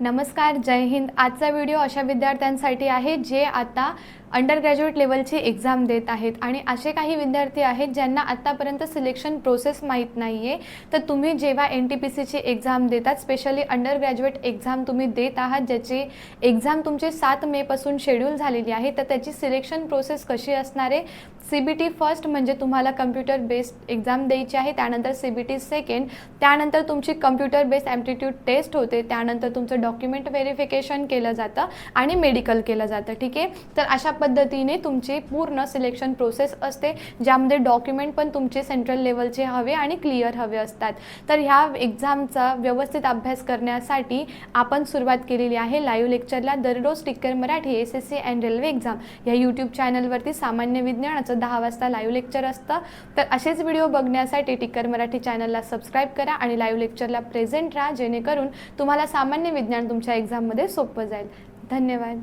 नमस्कार, जय हिंद। आजचा व्हिडिओ अशा विद्यार्थ्यांसाठी आहे जे आता अंडर ग्रॅज्युएट लेवलची एक्झाम देत आहेत आणि असे काही विद्यार्थी आहेत ज्यांना आत्तापर्यंत सिलेक्शन प्रोसेस माहीत नाही आहे। तर तुम्ही जेव्हा NTPCची एक्झाम देतात, स्पेशली अंडर ग्रॅज्युएट एक्झाम तुम्ही देत आहात, ज्याची एक्झाम तुमची 7 मे पासून शेड्यूल झालेली आहे, तर त्याची सिलेक्शन प्रोसेस कशी असणार आहे? CBT फर्स्ट म्हणजे तुम्हाला कम्प्युटर बेस्ड एक्झाम द्यायची आहे, त्यानंतर CBT सेकंड, त्यानंतर तुमची कम्प्युटर बेस्ड ॲप्टिट्यूड टेस्ट होते, त्यानंतर तुमचं डॉक्युमेंट व्हेरिफिकेशन केलं जातं आणि मेडिकल केलं जातं। ठीक आहे, तर अशा पद्धतीने तुमची पूर्ण सिलेक्शन प्रोसेस असते, ज्यामध्ये डॉक्युमेंट पण तुमचे सेंट्रल लेवलचे हवे आणि क्लिअर हवे असतात। तर ह्या एक्झामचा व्यवस्थित अभ्यास करण्यासाठी आपण सुरुवात केलेली आहे लाईव्ह लेक्चरला। दररोज टिक्कर Marathi SSC and railway exam या यूट्यूब चॅनलवरती सामान्य विज्ञानाचं 10 वाजता लाईव्ह लेक्चर असतं। तर असेच व्हिडिओ बघण्यासाठी टिक्कर मराठी चॅनलला सबस्क्राईब करा आणि लाईव्ह लेक्चरला प्रेझेंट राहा, जेणेकरून तुम्हाला सामान्य विज्ञान तुमच्या एक्झाममध्ये सोपं जाईल। धन्यवाद।